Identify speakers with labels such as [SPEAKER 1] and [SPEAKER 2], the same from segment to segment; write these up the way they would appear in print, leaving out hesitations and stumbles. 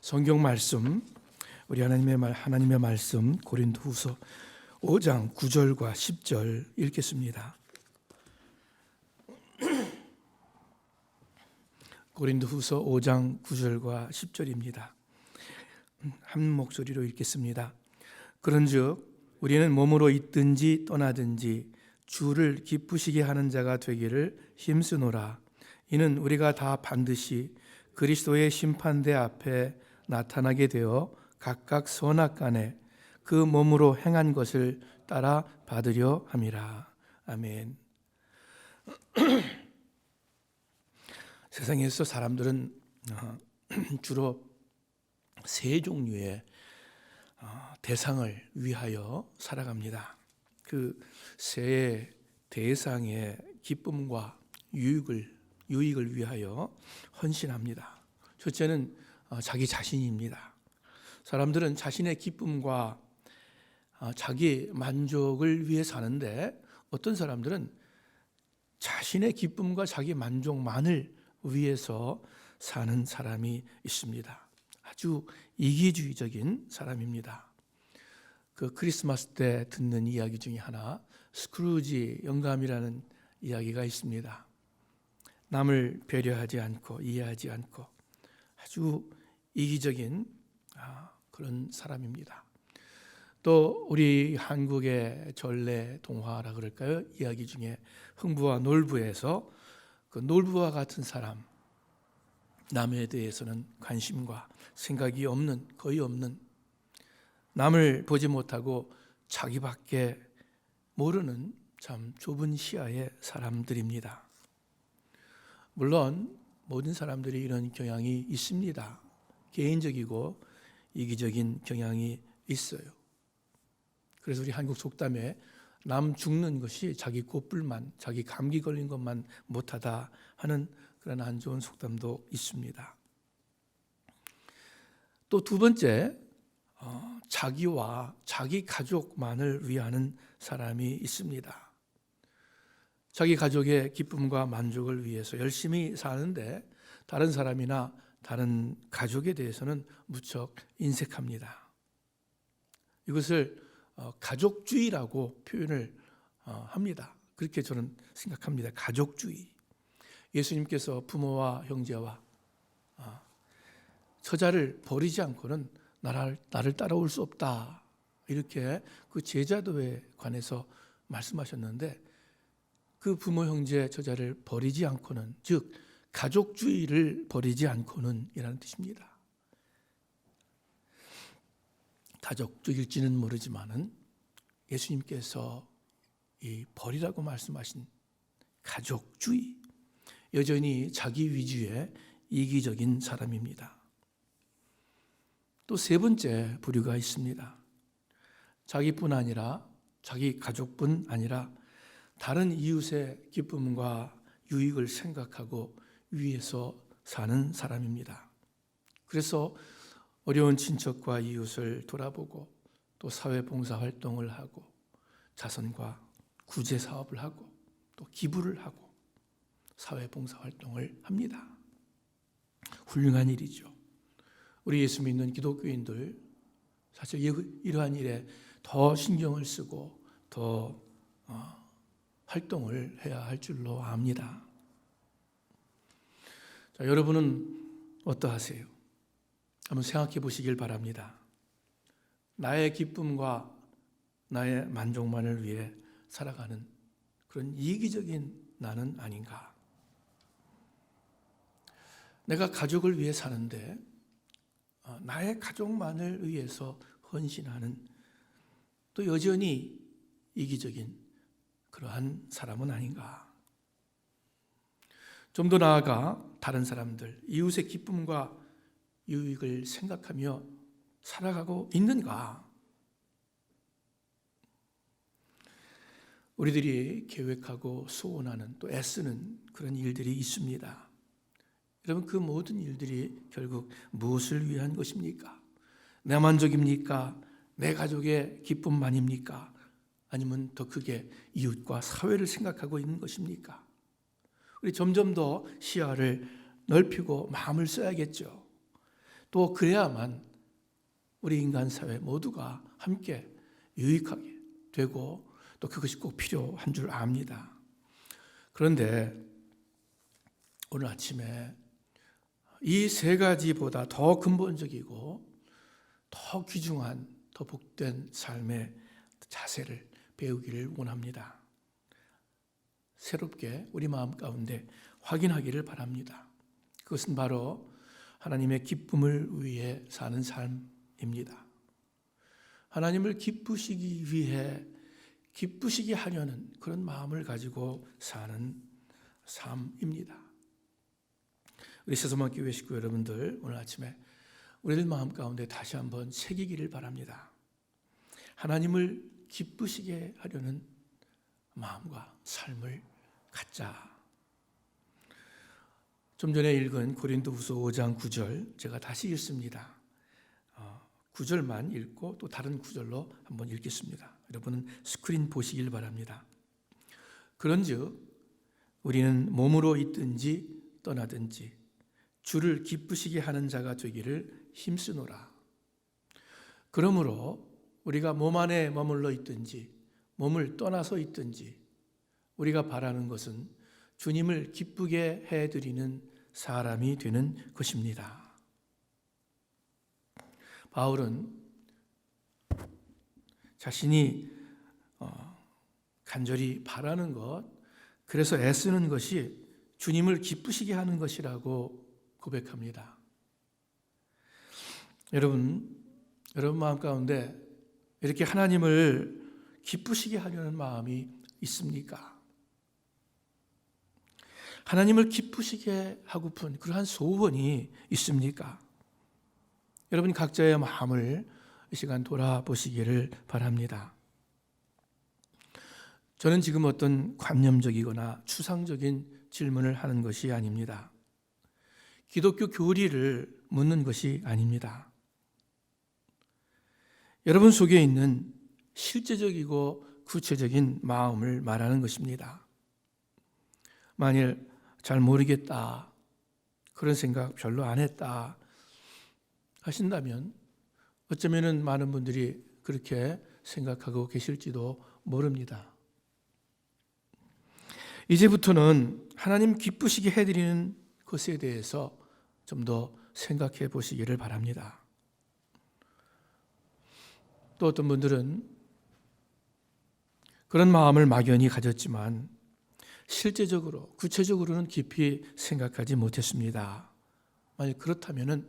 [SPEAKER 1] 성경 말씀, 우리 하나님의 말씀 고린도후서 5장 9절과 10절 읽겠습니다. 고린도후서 5장 9절과 10절입니다. 한 목소리로 읽겠습니다. 그런즉 우리는 몸으로 있든지 떠나든지 주를 기쁘시게 하는 자가 되기를 힘쓰노라. 이는 우리가 다 반드시 그리스도의 심판대 앞에 나타나게 되어 각각 선악간에 그 몸으로 행한 것을 따라 받으려 함이라. 아멘. 세상에서 사람들은 주로 세 종류의 대상을 위하여 살아갑니다. 그 세 대상의 기쁨과 유익을 위하여 헌신합니다. 첫째는 자기 자신입니다. 사람들은 자신의 기쁨과 자기 만족을 위해 사는데, 어떤 사람들은 자신의 기쁨과 자기 만족만을 위해서 사는 사람이 있습니다. 아주 이기주의적인 사람입니다. 그 크리스마스 때 듣는 이야기 중에 하나, 스크루지 영감이라는 이야기가 있습니다. 남을 배려하지 않고 이해하지 않고 아주 이기적인 그런 사람입니다. 또 우리 한국의 전래 동화라 그럴까요? 이야기 중에 흥부와 놀부에서 그 놀부와 같은 사람, 남에 대해서는 관심과 생각이 없는, 거의 없는, 남을 보지 못하고 자기밖에 모르는 참 좁은 시야의 사람들입니다. 물론 모든 사람들이 이런 경향이 있습니다. 개인적이고 이기적인 경향이 있어요. 그래서 우리 한국 속담에 남 죽는 것이 자기 꽃불만, 자기 감기 걸린 것만 못하다 하는 그런 안 좋은 속담도 있습니다. 또 두 번째, 자기와 자기 가족만을 위하는 사람이 있습니다. 자기 가족의 기쁨과 만족을 위해서 열심히 사는데 다른 사람이나 다른 가족에 대해서는 무척 인색합니다. 이것을 가족주의라고 표현을 합니다. 그렇게 저는 생각합니다. 가족주의. 예수님께서 부모와 형제와 처자를 버리지 않고는 나를 따라올 수 없다, 이렇게 그 제자도에 관해서 말씀하셨는데, 그 부모 형제 처자를 버리지 않고는, 즉 가족주의를 버리지 않고는 이라는 뜻입니다. 가족주의일지는 모르지만은 예수님께서 이 버리라고 말씀하신 가족주의, 여전히 자기 위주의 이기적인 사람입니다. 또 세 번째 부류가 있습니다. 자기뿐 아니라, 자기 가족뿐 아니라 다른 이웃의 기쁨과 유익을 생각하고 위해서 사는 사람입니다. 그래서 어려운 친척과 이웃을 돌아보고 또 사회봉사 활동을 하고 자선과 구제 사업을 하고 또 기부를 하고 사회봉사 활동을 합니다. 훌륭한 일이죠. 우리 예수 믿는 기독교인들 사실 이러한 일에 더 신경을 쓰고 더 활동을 해야 할 줄로 압니다. 자, 여러분은 어떠하세요? 한번 생각해 보시길 바랍니다. 나의 기쁨과 나의 만족만을 위해 살아가는 그런 이기적인 나는 아닌가? 내가 가족을 위해 사는데 나의 가족만을 위해서 헌신하는, 또 여전히 이기적인 그러한 사람은 아닌가? 좀 더 나아가 다른 사람들, 이웃의 기쁨과 유익을 생각하며 살아가고 있는가? 우리들이 계획하고 소원하는, 또 애쓰는 그런 일들이 있습니다. 여러분, 그 모든 일들이 결국 무엇을 위한 것입니까? 내 만족입니까? 내 가족의 기쁨만입니까? 아니면 더 크게 이웃과 사회를 생각하고 있는 것입니까? 우리 점점 더 시야를 넓히고 마음을 써야겠죠. 또 그래야만 우리 인간 사회 모두가 함께 유익하게 되고 또 그것이 꼭 필요한 줄 압니다. 그런데 오늘 아침에 이 세 가지보다 더 근본적이고 더 귀중한 더 복된 삶의 자세를 배우기를 원합니다. 새롭게 우리 마음 가운데 확인하기를 바랍니다. 그것은 바로 하나님의 기쁨을 위해 사는 삶입니다. 하나님을 기쁘시게 하려는 그런 마음을 가지고 사는 삶입니다. 우리 세소만 교회 식구 여러분들, 오늘 아침에 우리들 마음 가운데 다시 한번 새기기를 바랍니다. 하나님을 기쁘시게 하려는 마음과 삶을 갖자. 좀 전에 읽은 고린도후서 5장 9절 제가 다시 읽습니다. 9절만 읽고 또 다른 구절로 한번 읽겠습니다. 여러분은 스크린 보시길 바랍니다. 그런즉 우리는 몸으로 있든지 떠나든지 주를 기쁘시게 하는 자가 되기를 힘쓰노라. 그러므로 우리가 몸 안에 머물러 있든지 몸을 떠나서 있든지 우리가 바라는 것은 주님을 기쁘게 해드리는 사람이 되는 것입니다. 바울은 자신이 간절히 바라는 것, 그래서 애쓰는 것이 주님을 기쁘시게 하는 것이라고 고백합니다. 여러분 마음 가운데 이렇게 하나님을 기쁘시게 하려는 마음이 있습니까? 하나님을 기쁘시게 하고픈 그러한 소원이 있습니까? 여러분 각자의 마음을 이 시간 돌아보시기를 바랍니다. 저는 지금 어떤 관념적이거나 추상적인 질문을 하는 것이 아닙니다. 기독교 교리를 묻는 것이 아닙니다. 여러분 속에 있는 실제적이고 구체적인 마음을 말하는 것입니다. 만일 잘 모르겠다, 그런 생각 별로 안 했다 하신다면 어쩌면 많은 분들이 그렇게 생각하고 계실지도 모릅니다. 이제부터는 하나님 기쁘시게 해드리는 것에 대해서 좀 더 생각해 보시기를 바랍니다. 또 어떤 분들은 그런 마음을 막연히 가졌지만 실제적으로 구체적으로는 깊이 생각하지 못했습니다. 만약 그렇다면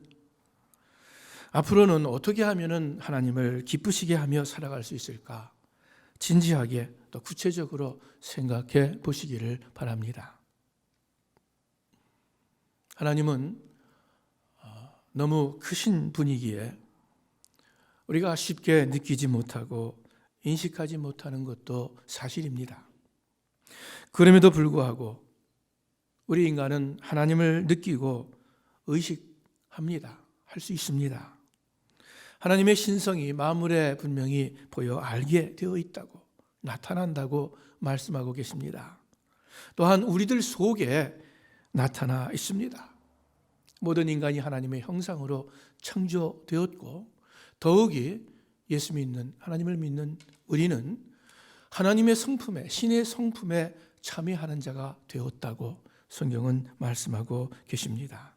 [SPEAKER 1] 앞으로는 어떻게 하면 하나님을 기쁘시게 하며 살아갈 수 있을까? 진지하게 또 구체적으로 생각해 보시기를 바랍니다. 하나님은 너무 크신 분이기에 우리가 쉽게 느끼지 못하고 인식하지 못하는 것도 사실입니다. 그럼에도 불구하고 우리 인간은 하나님을 느끼고 의식합니다. 할 수 있습니다. 하나님의 신성이 만물에 분명히 보여 알게 되어 있다고, 나타난다고 말씀하고 계십니다. 또한 우리들 속에 나타나 있습니다. 모든 인간이 하나님의 형상으로 창조되었고 더욱이 예수 믿는, 하나님을 믿는 우리는 하나님의 성품에, 신의 성품에 참여하는 자가 되었다고 성경은 말씀하고 계십니다.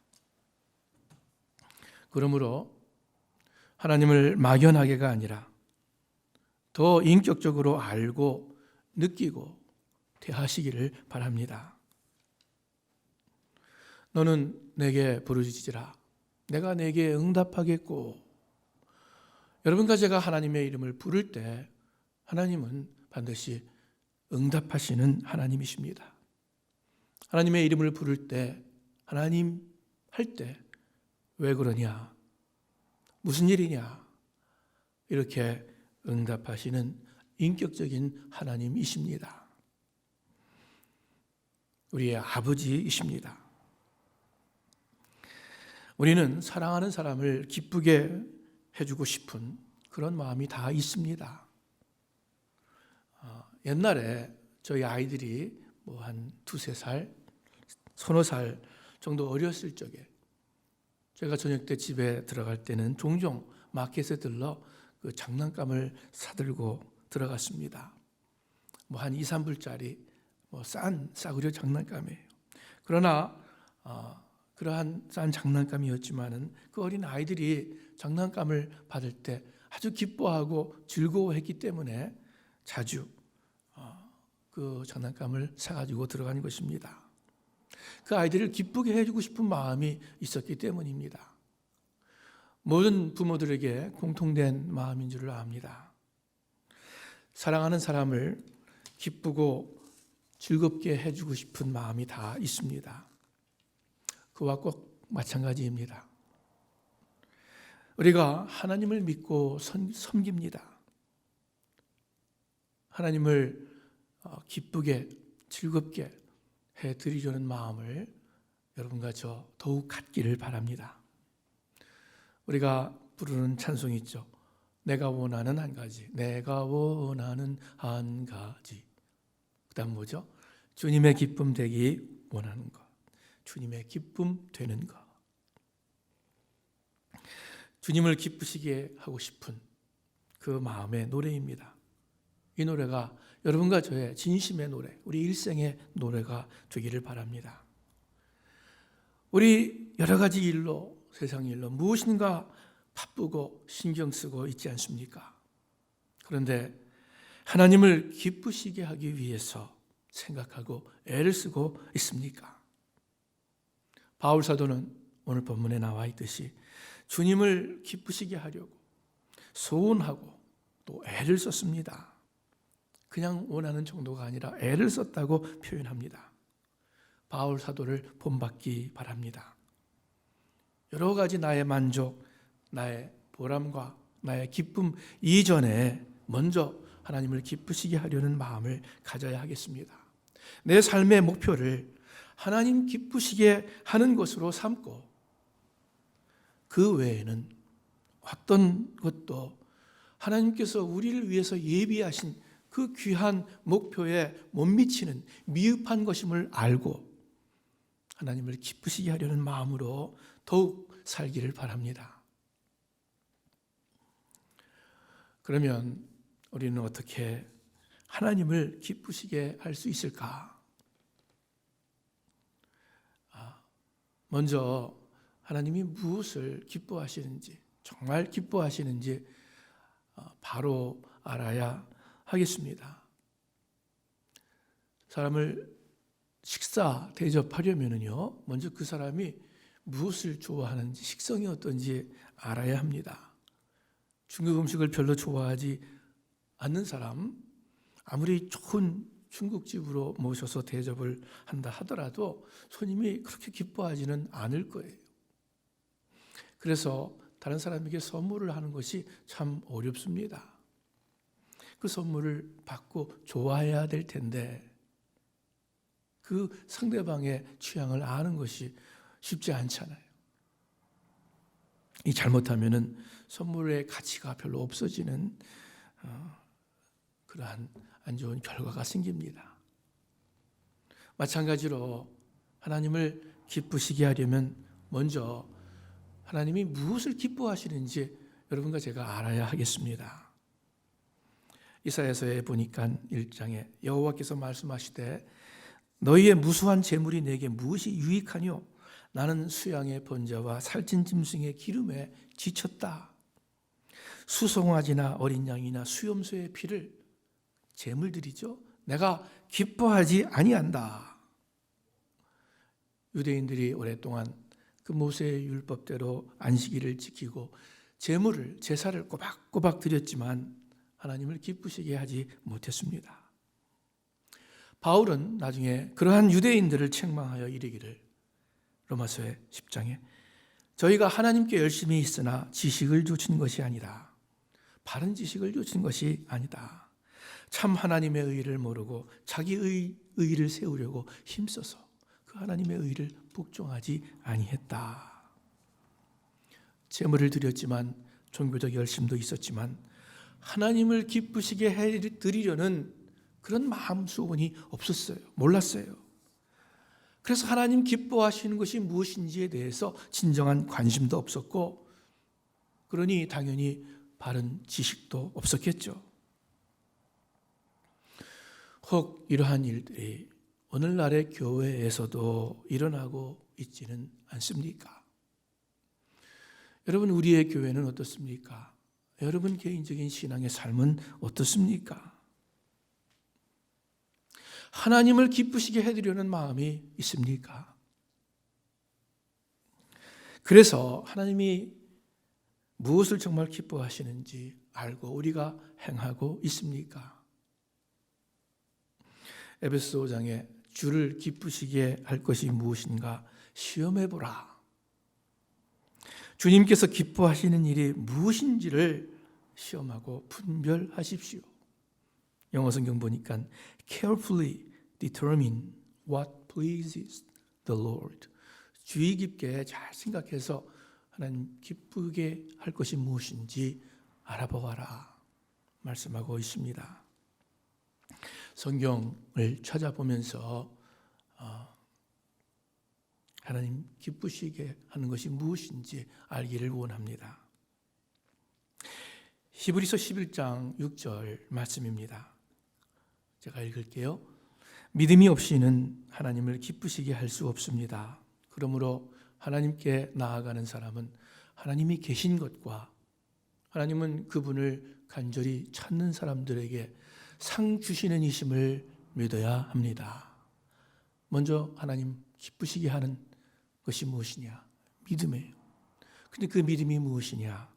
[SPEAKER 1] 그러므로 하나님을 막연하게가 아니라 더 인격적으로 알고 느끼고 대하시기를 바랍니다. 너는 내게 부르짖으라. 내가 내게 응답하겠고. 여러분과 제가 하나님의 이름을 부를 때 하나님은 반드시 응답하시는 하나님이십니다. 하나님의 이름을 부를 때, 하나님 할 때 왜 그러냐? 무슨 일이냐? 이렇게 응답하시는 인격적인 하나님이십니다. 우리의 아버지이십니다. 우리는 사랑하는 사람을 기쁘게 해주고 싶은 그런 마음이 다 있습니다. 옛날에 저희 아이들이 한 두세 살, 서너 살 정도 어렸을 적에 제가 저녁 때 집에 들어갈 때는 종종 마켓에 들러 그 장난감을 사들고 들어갔습니다. 뭐 한 2, 3불짜리 싸구려 장난감이에요. 그러나 그러한 싼 장난감이었지만은 그 어린 아이들이 장난감을 받을 때 아주 기뻐하고 즐거워했기 때문에 자주 그 장난감을 사가지고 들어간 것입니다. 그 아이들을 기쁘게 해주고 싶은 마음이 있었기 때문입니다. 모든 부모들에게 공통된 마음인 줄 압니다. 사랑하는 사람을 기쁘고 즐겁게 해주고 싶은 마음이 다 있습니다. 그와 꼭 마찬가지입니다. 우리가 하나님을 믿고 섬깁니다. 하나님을 기쁘게 즐겁게 해드리려는 마음을 여러분과 저 더욱 갖기를 바랍니다. 우리가 부르는 찬송이 있죠. 내가 원하는 한 가지, 내가 원하는 한 가지. 그 다음 뭐죠? 주님의 기쁨 되기 원하는 것, 주님의 기쁨 되는 것. 주님을 기쁘시게 하고 싶은 그 마음의 노래입니다. 이 노래가 여러분과 저의 진심의 노래, 우리 일생의 노래가 되기를 바랍니다. 우리 여러 가지 일로, 세상 일로 무엇인가 바쁘고 신경 쓰고 있지 않습니까? 그런데 하나님을 기쁘시게 하기 위해서 생각하고 애를 쓰고 있습니까? 바울 사도는 오늘 본문에 나와 있듯이 주님을 기쁘시게 하려고 소원하고 또 애를 썼습니다. 그냥 원하는 정도가 아니라 애를 썼다고 표현합니다. 바울 사도를 본받기 바랍니다. 여러 가지 나의 만족, 나의 보람과 나의 기쁨 이전에 먼저 하나님을 기쁘시게 하려는 마음을 가져야 하겠습니다. 내 삶의 목표를 하나님 기쁘시게 하는 것으로 삼고 그 외에는 어떤 것도 하나님께서 우리를 위해서 예비하신 그 귀한 목표에 못 미치는 미흡한 것임을 알고 하나님을 기쁘시게 하려는 마음으로 더욱 살기를 바랍니다. 그러면 우리는 어떻게 하나님을 기쁘시게 할 수 있을까? 먼저 하나님이 무엇을 기뻐하시는지, 정말 기뻐하시는지 바로 알아야 하겠습니다. 사람을 식사 대접하려면요, 먼저 그 사람이 무엇을 좋아하는지, 식성이 어떤지 알아야 합니다. 중국 음식을 별로 좋아하지 않는 사람, 아무리 좋은 중국집으로 모셔서 대접을 한다 하더라도 손님이 그렇게 기뻐하지는 않을 거예요. 그래서 다른 사람에게 선물을 하는 것이 참 어렵습니다. 그 선물을 받고 좋아해야 될 텐데 그 상대방의 취향을 아는 것이 쉽지 않잖아요. 이 잘못하면은 선물의 가치가 별로 없어지는 그러한 안 좋은 결과가 생깁니다. 마찬가지로 하나님을 기쁘시게 하려면 먼저 하나님이 무엇을 기뻐하시는지 여러분과 제가 알아야 하겠습니다. 이사야서에 보니까 1장에 여호와께서 말씀하시되 너희의 무수한 재물이 내게 무엇이 유익하뇨? 나는 수양의 번제와 살찐 짐승의 기름에 지쳤다. 수송아지나 어린 양이나 수염소의 피를 제물들이죠. 내가 기뻐하지 아니한다. 유대인들이 오랫동안 그 모세의 율법대로 안식일을 지키고 제물을 제사를 꼬박꼬박 드렸지만 하나님을 기쁘시게 하지 못했습니다. 바울은 나중에 그러한 유대인들을 책망하여 이르기를 로마서의 10장에 저희가 하나님께 열심히 있으나 지식을 주신 것이 아니다. 바른 지식을 주신 것이 아니다. 참 하나님의 의를 모르고 자기의 의를 세우려고 힘써서 그 하나님의 의를 복종하지 아니했다. 제물을 드렸지만 종교적 열심도 있었지만 하나님을 기쁘시게 해드리려는 그런 마음 수원이 없었어요. 몰랐어요. 그래서 하나님 기뻐하시는 것이 무엇인지에 대해서 진정한 관심도 없었고, 그러니 당연히 바른 지식도 없었겠죠. 혹 이러한 일들이 오늘날의 교회에서도 일어나고 있지는 않습니까? 여러분, 우리의 교회는 어떻습니까? 여러분 개인적인 신앙의 삶은 어떻습니까? 하나님을 기쁘시게 해드리려는 마음이 있습니까? 그래서 하나님이 무엇을 정말 기뻐하시는지 알고 우리가 행하고 있습니까? 에베소 5장에 주를 기쁘시게 할 것이 무엇인가 시험해보라. 주님께서 기뻐하시는 일이 무엇인지를 시험하고 분별하십시오. 영어 성경 보니까 carefully determine what pleases the Lord. 주의 깊게 잘 생각해서 하나님 기쁘게 할 것이 무엇인지 알아보아라 말씀하고 있습니다. 성경을 찾아보면서 하나님 기쁘시게 하는 것이 무엇인지 알기를 원합니다. 히브리서 11장 6절 말씀입니다. 제가 읽을게요. 믿음이 없이는 하나님을 기쁘시게 할 수 없습니다. 그러므로 하나님께 나아가는 사람은 하나님이 계신 것과 하나님은 그분을 간절히 찾는 사람들에게 상 주시는 이심을 믿어야 합니다. 먼저 하나님 기쁘시게 하는 것이 무엇이냐? 믿음이에요. 근데 그 믿음이 무엇이냐?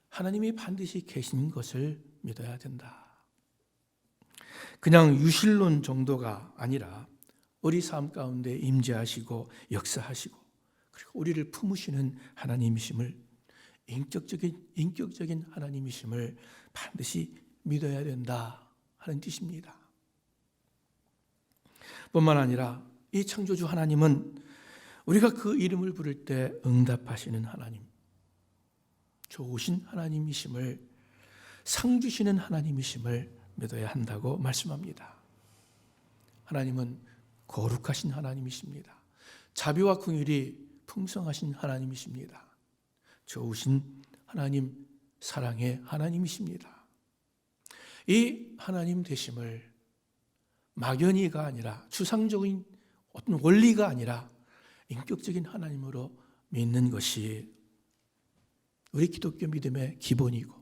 [SPEAKER 1] 하나님이 반드시 계신 것을 믿어야 된다. 그냥 유실론 정도가 아니라 우리 삶 가운데 임재하시고 역사하시고 그리고 우리를 품으시는 하나님이심을 인격적인 하나님이심을 반드시 믿어야 된다 하는 뜻입니다. 뿐만 아니라 이 창조주 하나님은 우리가 그 이름을 부를 때 응답하시는 하나님, 좋으신 하나님이심을, 상 주시는 하나님이심을 믿어야 한다고 말씀합니다. 하나님은 거룩하신 하나님이십니다. 자비와 긍휼이 풍성하신 하나님이십니다. 좋으신 하나님, 사랑의 하나님이십니다. 이 하나님 되심을 막연히가 아니라 추상적인 어떤 원리가 아니라 인격적인 하나님으로 믿는 것이 우리 기독교 믿음의 기본이고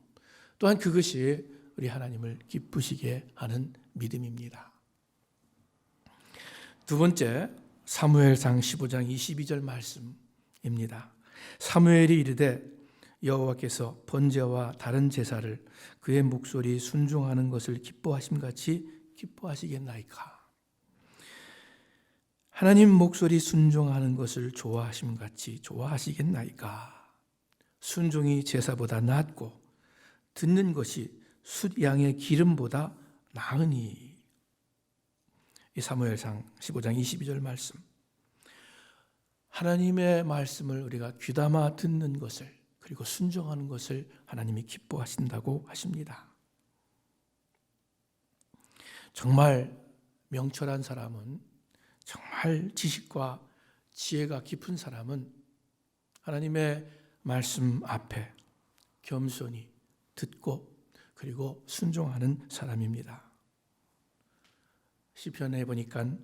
[SPEAKER 1] 또한 그것이 우리 하나님을 기쁘시게 하는 믿음입니다. 두 번째, 사무엘상 15장 22절 말씀입니다. 사무엘이 이르되 여호와께서 번제와 다른 제사를 그의 목소리 순종하는 것을 기뻐하심같이 기뻐하시겠나이까. 하나님 목소리 순종하는 것을 좋아하심같이 좋아하시겠나이까. 순종이 제사보다 낫고 듣는 것이 숫양의 기름보다 나으니. 이 사무엘상 15장 22절 말씀. 하나님의 말씀을 우리가 귀담아 듣는 것을 그리고 순종하는 것을 하나님이 기뻐하신다고 하십니다. 정말 명철한 사람은, 정말 지식과 지혜가 깊은 사람은 하나님의 말씀 앞에 겸손히 듣고 그리고 순종하는 사람입니다. 시편에 보니까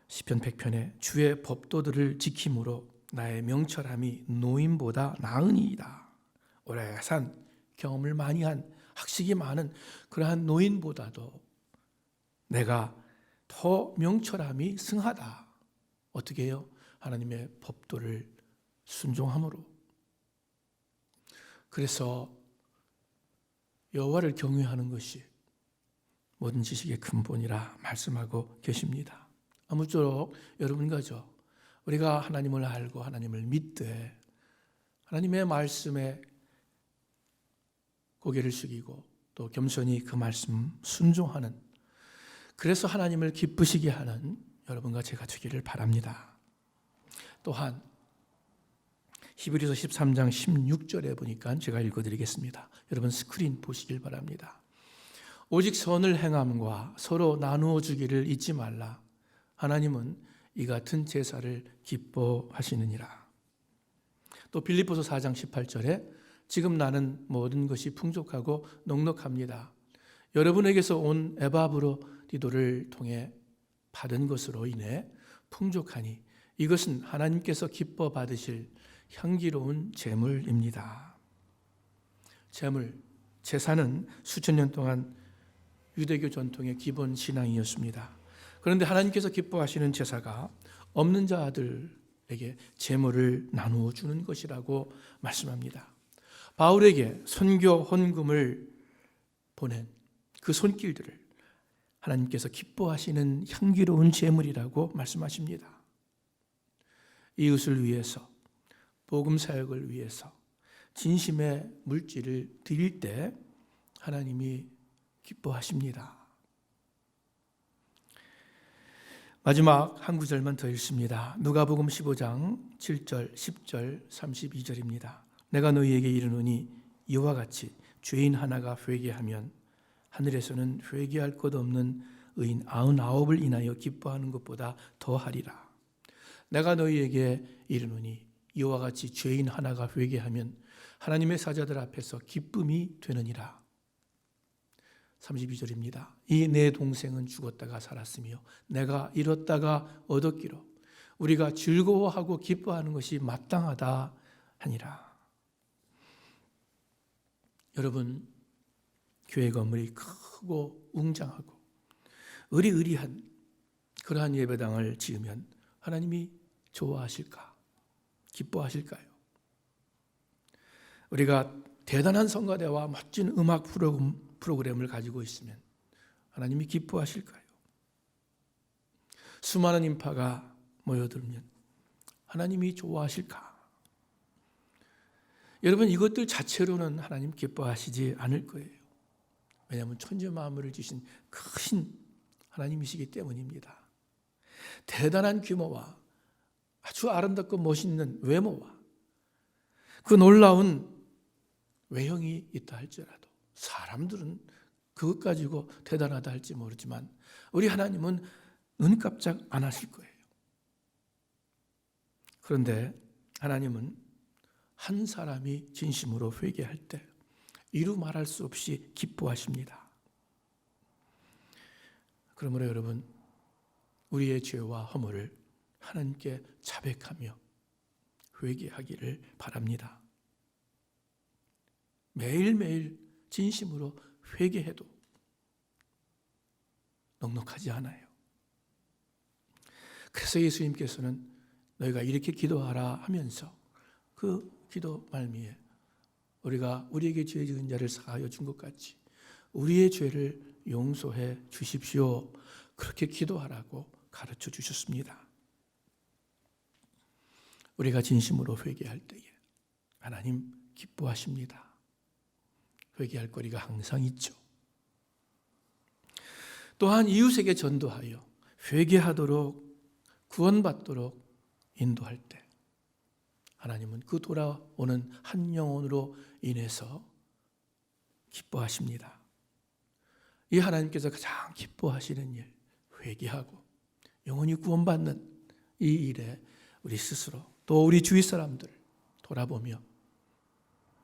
[SPEAKER 1] 시편 100편에 주의 법도들을 지킴으로 나의 명철함이 노인보다 나으니이다. 오래 산 경험을 많이 한 학식이 많은 그러한 노인보다도 내가 더 명철함이 승하다. 어떻게 해요? 하나님의 법도를 순종함으로. 그래서 여호와를 경외하는 것이 모든 지식의 근본이라 말씀하고 계십니다. 아무쪼록 여러분과 저 우리가 하나님을 알고 하나님을 믿되 하나님의 말씀에 고개를 숙이고 또 겸손히 그 말씀 순종하는, 그래서 하나님을 기쁘시게 하는 여러분과 제가 되기를 바랍니다. 또한 히브리서 13장 16절에 보니까 제가 읽어드리겠습니다. 여러분 스크린 보시길 바랍니다. 오직 선을 행함과 서로 나누어 주기를 잊지 말라. 하나님은 이 같은 제사를 기뻐하시느니라. 또 빌립보서 4장 18절에 지금 나는 모든 것이 풍족하고 넉넉합니다. 여러분에게서 온 에바브로디도를 통해 받은 것으로 인해 풍족하니 이것은 하나님께서 기뻐 받으실 향기로운 제물입니다. 제물, 제사는 수천 년 동안 유대교 전통의 기본 신앙이었습니다. 그런데 하나님께서 기뻐하시는 제사가 없는 자들에게 제물을 나누어 주는 것이라고 말씀합니다. 바울에게 선교 헌금을 보낸 그 손길들을 하나님께서 기뻐하시는 향기로운 제물이라고 말씀하십니다. 이웃을 위해서, 복음 사역을 위해서 진심의 물질을 드릴 때 하나님이 기뻐하십니다. 마지막 한 구절만 더 읽습니다. 누가복음 15장 7절, 10절, 32절입니다. 내가 너희에게 이르노니 이와 같이 죄인 하나가 회개하면 하늘에서는 회개할 것 없는 의인 99을 인하여 기뻐하는 것보다 더하리라. 내가 너희에게 이르노니 이와 같이 죄인 하나가 회개하면 하나님의 사자들 앞에서 기쁨이 되느니라. 32절입니다. 이 내 동생은 죽었다가 살았으며 내가 잃었다가 얻었기로 우리가 즐거워하고 기뻐하는 것이 마땅하다 하니라. 여러분, 교회 건물이 크고 웅장하고 의리의리한 그러한 예배당을 지으면 하나님이 좋아하실까? 기뻐하실까요? 우리가 대단한 성가대와 멋진 음악 프로그램을 가지고 있으면 하나님이 기뻐하실까요? 수많은 인파가 모여들면 하나님이 좋아하실까? 여러분, 이것들 자체로는 하나님 기뻐하시지 않을 거예요. 왜냐하면 천지 만물을 주신 크신 하나님이시기 때문입니다. 대단한 규모와 아주 아름답고 멋있는 외모와 그 놀라운 외형이 있다 할지라도 사람들은 그것 가지고 대단하다 할지 모르지만 우리 하나님은 눈 깜짝 안 하실 거예요. 그런데 하나님은 한 사람이 진심으로 회개할 때 이루 말할 수 없이 기뻐하십니다. 그러므로 여러분, 우리의 죄와 허물을 하나님께 자백하며 회개하기를 바랍니다. 매일매일 진심으로 회개해도 넉넉하지 않아요. 그래서 예수님께서는 너희가 이렇게 기도하라 하면서 그 기도 말미에 우리가 우리에게 죄 지은 자를 사하여 준 것 같이 우리의 죄를 용서해 주십시오. 그렇게 기도하라고 가르쳐 주셨습니다. 우리가 진심으로 회개할 때에 하나님 기뻐하십니다. 회개할 거리가 항상 있죠. 또한 이웃에게 전도하여 회개하도록 구원받도록 인도할 때 하나님은 그 돌아오는 한 영혼으로 인해서 기뻐하십니다. 이 하나님께서 가장 기뻐하시는 일, 회개하고 영혼이 구원받는 이 일에 우리 스스로 또 우리 주위 사람들 돌아보며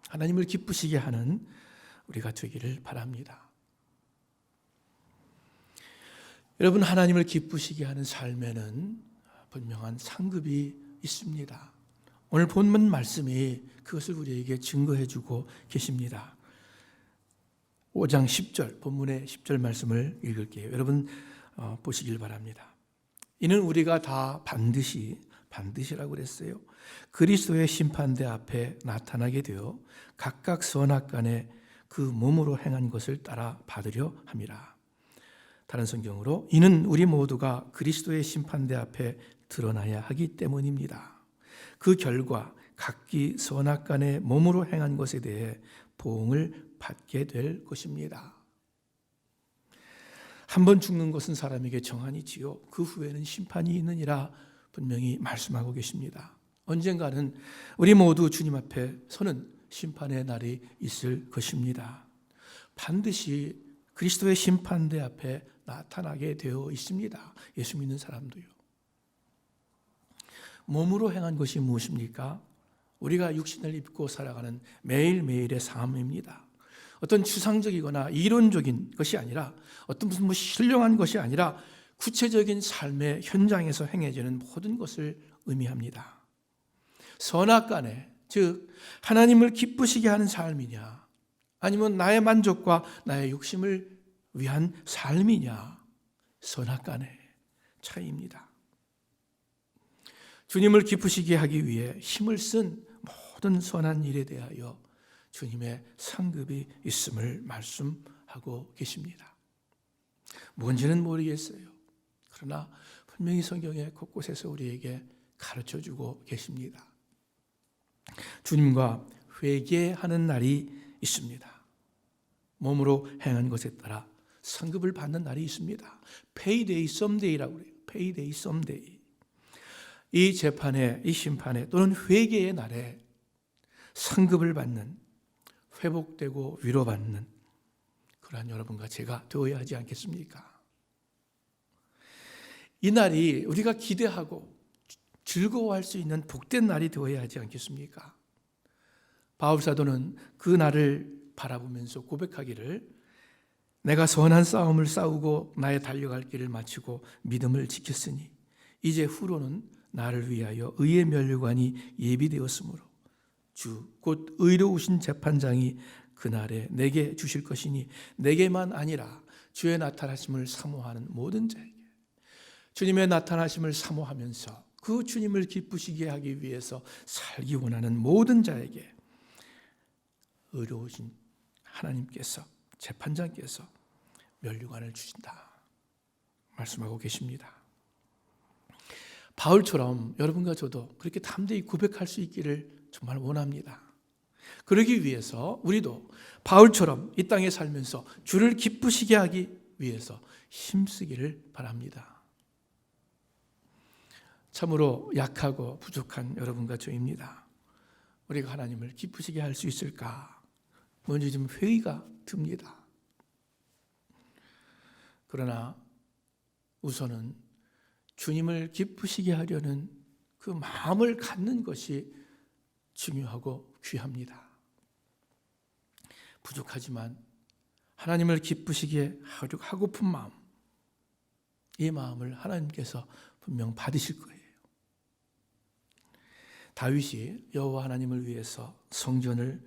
[SPEAKER 1] 하나님을 기쁘시게 하는 우리가 되기를 바랍니다. 여러분, 하나님을 기쁘시게 하는 삶에는 분명한 상급이 있습니다. 오늘 본문 말씀이 그것을 우리에게 증거해 주고 계십니다. 5장 10절, 본문의 10절 말씀을 읽을게요. 여러분 보시길 바랍니다. 이는 우리가 다 반드시라고 그랬어요. 그리스도의 심판대 앞에 나타나게 되어 각각 선악간에 그 몸으로 행한 것을 따라 받으려 함이라. 다른 성경으로 이는 우리 모두가 그리스도의 심판대 앞에 드러나야 하기 때문입니다. 그 결과 각기 선악간에 몸으로 행한 것에 대해 보응을 받게 될 것입니다. 한 번 죽는 것은 사람에게 정한이지요. 그 후에는 심판이 있느니라 분명히 말씀하고 계십니다. 언젠가는 우리 모두 주님 앞에 서는 심판의 날이 있을 것입니다. 반드시 그리스도의 심판대 앞에 나타나게 되어 있습니다. 예수 믿는 사람도요. 몸으로 행한 것이 무엇입니까? 우리가 육신을 입고 살아가는 매일매일의 삶입니다. 어떤 추상적이거나 이론적인 것이 아니라 어떤 무슨 신령한 것이 아니라 구체적인 삶의 현장에서 행해지는 모든 것을 의미합니다. 선악간에, 즉 하나님을 기쁘시게 하는 삶이냐, 아니면 나의 만족과 나의 욕심을 위한 삶이냐, 선악간의 차이입니다. 주님을 기쁘시게 하기 위해 힘을 쓴 모든 선한 일에 대하여 주님의 상급이 있음을 말씀하고 계십니다. 뭔지는 모르겠어요. 그러나 분명히 성경의 곳곳에서 우리에게 가르쳐주고 계십니다. 주님과 회개하는 날이 있습니다. 몸으로 행한 것에 따라 상급을 받는 날이 있습니다. Payday, someday라고 그래요. Payday, someday. 이 재판에, 이 심판에 또는 회개의 날에 상급을 받는, 회복되고 위로받는 그러한 여러분과 제가 되어야 하지 않겠습니까? 이 날이 우리가 기대하고 즐거워할 수 있는 복된 날이 되어야 하지 않겠습니까? 바울 사도는 그 날을 바라보면서 고백하기를, 내가 선한 싸움을 싸우고 나의 달려갈 길을 마치고 믿음을 지켰으니 이제 후로는 나를 위하여 의의 면류관이 예비되었으므로 주 곧 의로우신 재판장이 그날에 내게 주실 것이니 내게만 아니라 주의 나타나심을 사모하는 모든 자에게, 주님의 나타나심을 사모하면서 그 주님을 기쁘시게 하기 위해서 살기 원하는 모든 자에게 의로우신 하나님께서, 재판장께서 면류관을 주신다 말씀하고 계십니다. 바울처럼 여러분과 저도 그렇게 담대히 고백할 수 있기를 정말 원합니다. 그러기 위해서 우리도 바울처럼 이 땅에 살면서 주를 기쁘시게 하기 위해서 힘쓰기를 바랍니다. 참으로 약하고 부족한 여러분과 저입니다. 우리가 하나님을 기쁘시게 할 수 있을까? 먼저 좀 회의가 듭니다. 그러나 우선은 주님을 기쁘시게 하려는 그 마음을 갖는 것이 중요하고 귀합니다. 부족하지만 하나님을 기쁘시게 하고픈 마음, 이 마음을 하나님께서 분명 받으실 거예요. 다윗이 여호와 하나님을 위해서 성전을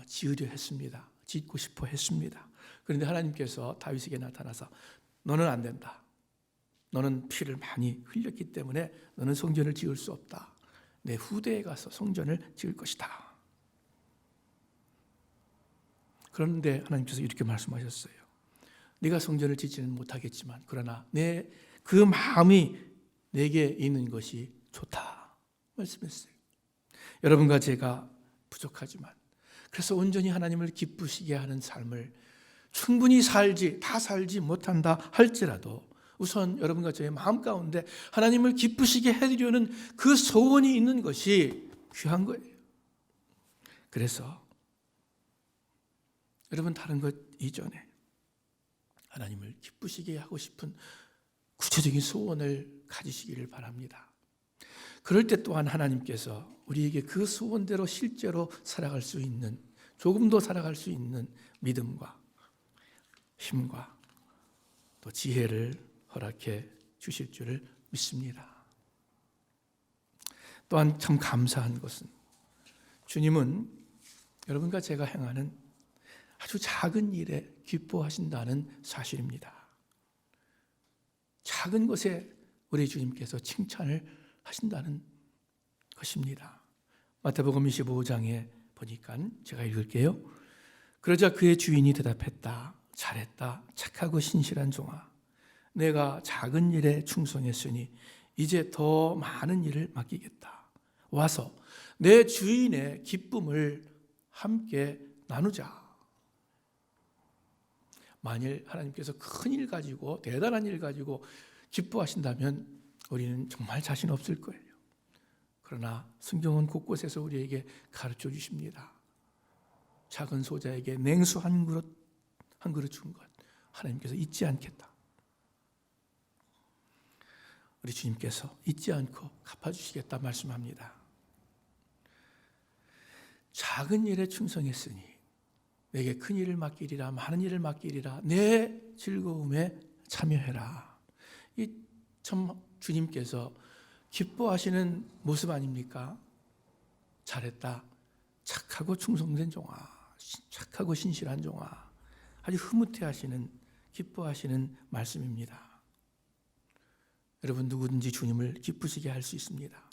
[SPEAKER 1] 지으려 했습니다. 짓고 싶어 했습니다. 그런데 하나님께서 다윗에게 나타나서 너는 안 된다. 너는 피를 많이 흘렸기 때문에 너는 성전을 지을 수 없다. 내 후대에 가서 성전을 지을 것이다. 그런데 하나님께서 이렇게 말씀하셨어요. 네가 성전을 짓지는 못하겠지만 그러나 내 그 마음이 내게 있는 것이 좋다 말씀했어요. 여러분과 제가 부족하지만 그래서 온전히 하나님을 기쁘시게 하는 삶을 충분히 다 살지 못한다 할지라도 우선 여러분과 저의 마음 가운데 하나님을 기쁘시게 해드리려는 그 소원이 있는 것이 귀한 거예요. 그래서 여러분 다른 것 이전에 하나님을 기쁘시게 하고 싶은 구체적인 소원을 가지시기를 바랍니다. 그럴 때 또한 하나님께서 우리에게 그 소원대로 실제로 살아갈 수 있는, 조금 더 살아갈 수 있는 믿음과 힘과 또 지혜를 허락해 주실 줄을 믿습니다. 또한 참 감사한 것은 주님은 여러분과 제가 행하는 아주 작은 일에 기뻐하신다는 사실입니다. 작은 것에 우리 주님께서 칭찬을 하신다는 것입니다. 마태복음 25장에 보니까 제가 읽을게요. 그러자 그의 주인이 대답했다. 잘했다. 착하고 신실한 종아. 내가 작은 일에 충성했으니 이제 더 많은 일을 맡기겠다. 와서 내 주인의 기쁨을 함께 나누자. 만일 하나님께서 큰 일 가지고 대단한 일 가지고 기뻐하신다면 우리는 정말 자신 없을 거예요. 그러나 성경은 곳곳에서 우리에게 가르쳐 주십니다. 작은 소자에게 냉수 한 그릇 준 것 하나님께서 잊지 않겠다. 우리 주님께서 잊지 않고 갚아주시겠다 말씀합니다. 작은 일에 충성했으니 내게 큰 일을 맡기리라, 많은 일을 맡기리라, 내 즐거움에 참여해라. 이 참 주님께서 기뻐하시는 모습 아닙니까? 잘했다, 착하고 충성된 종아, 착하고 신실한 종아, 아주 흐뭇해하시는, 기뻐하시는 말씀입니다. 여러분, 누구든지 주님을 기쁘시게 할 수 있습니다.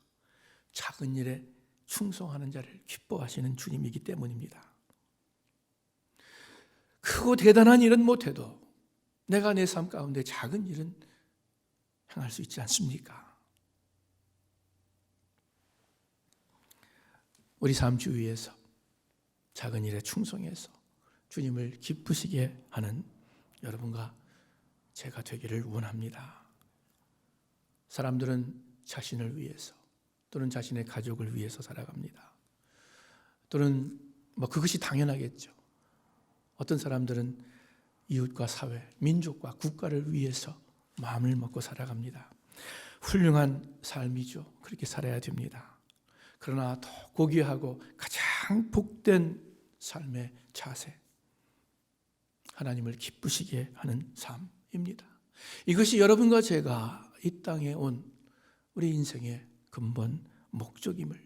[SPEAKER 1] 작은 일에 충성하는 자를 기뻐하시는 주님이기 때문입니다. 크고 대단한 일은 못해도 내가 내 삶 가운데 작은 일은 행할 수 있지 않습니까? 우리 삶 주위에서 작은 일에 충성해서 주님을 기쁘시게 하는 여러분과 제가 되기를 원합니다. 사람들은 자신을 위해서 또는 자신의 가족을 위해서 살아갑니다. 또는 그것이 당연하겠죠. 어떤 사람들은 이웃과 사회, 민족과 국가를 위해서 마음을 먹고 살아갑니다. 훌륭한 삶이죠. 그렇게 살아야 됩니다. 그러나 더 고귀하고 가장 복된 삶의 자세, 하나님을 기쁘시게 하는 삶입니다. 이것이 여러분과 제가 이 땅에 온 우리 인생의 근본 목적임을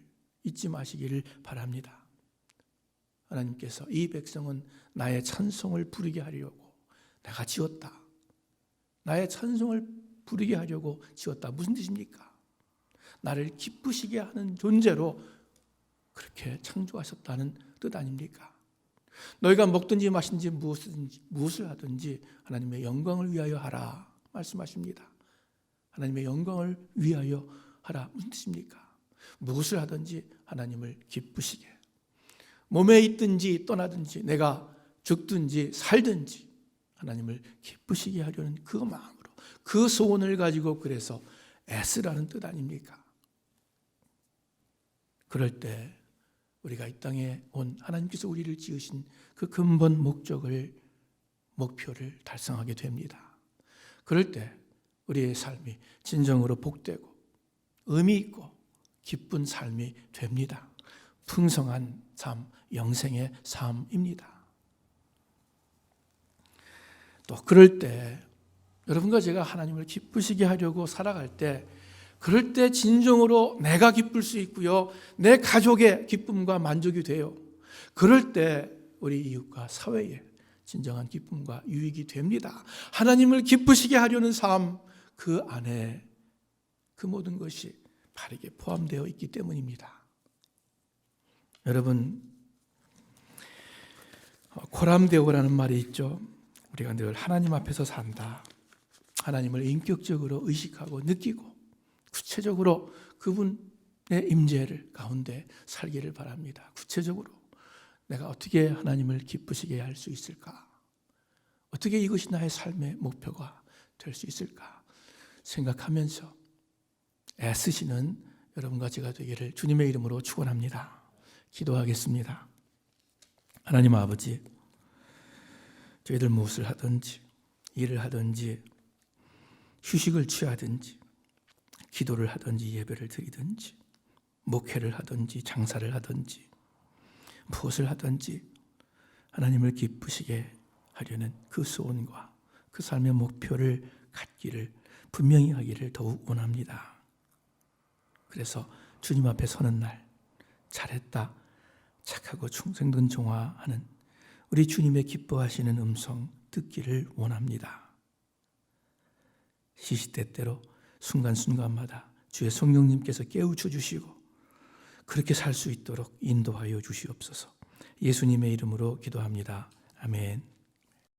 [SPEAKER 1] 잊지 마시기를 바랍니다. 하나님께서 이 백성은 나의 찬송을 부르게 하려고 내가 지었다. 나의 찬송을 부르게 하려고 지었다. 무슨 뜻입니까? 나를 기쁘시게 하는 존재로 그렇게 창조하셨다는 뜻 아닙니까? 너희가 먹든지 마시든지 무엇을 하든지 하나님의 영광을 위하여 하라 말씀하십니다. 하나님의 영광을 위하여 하라. 무슨 뜻입니까? 무엇을 하든지 하나님을 기쁘시게, 몸에 있든지 떠나든지 내가 죽든지 살든지 하나님을 기쁘시게 하려는 그 마음으로, 그 소원을 가지고 그래서 애쓰라는 뜻 아닙니까? 그럴 때 우리가 이 땅에 온 하나님께서 우리를 지으신 그 근본 목표를 달성하게 됩니다. 그럴 때 우리의 삶이 진정으로 복되고 의미 있고 기쁜 삶이 됩니다. 풍성한 삶, 영생의 삶입니다. 또 그럴 때 여러분과 제가 하나님을 기쁘시게 하려고 살아갈 때, 그럴 때 진정으로 내가 기쁠 수 있고요, 내 가족의 기쁨과 만족이 돼요. 그럴 때 우리 이웃과 사회에 진정한 기쁨과 유익이 됩니다. 하나님을 기쁘시게 하려는 삶, 그 안에 그 모든 것이 바르게 포함되어 있기 때문입니다. 여러분, 코람데오라는 말이 있죠. 우리가 늘 하나님 앞에서 산다. 하나님을 인격적으로 의식하고 느끼고 구체적으로 그분의 임재를 가운데 살기를 바랍니다. 구체적으로 내가 어떻게 하나님을 기쁘시게 할 수 있을까? 어떻게 이것이 나의 삶의 목표가 될 수 있을까? 생각하면서 애쓰시는 여러분과 제가 되기를 주님의 이름으로 축원합니다. 기도하겠습니다. 하나님 아버지, 저희들 무엇을 하든지, 일을 하든지, 휴식을 취하든지, 기도를 하든지, 예배를 드리든지, 목회를 하든지, 장사를 하든지, 무엇을 하든지 하나님을 기쁘시게 하려는 그 소원과 그 삶의 목표를 갖기를, 분명히 하기를 더욱 원합니다. 그래서 주님 앞에 서는 날, 잘했다, 착하고 충성된 종아 하는 우리 주님의 기뻐하시는 음성 듣기를 원합니다. 시시때때로 순간순간마다 주의 성령님께서 깨우쳐 주시고 그렇게 살 수 있도록 인도하여 주시옵소서. 예수님의 이름으로 기도합니다. 아멘.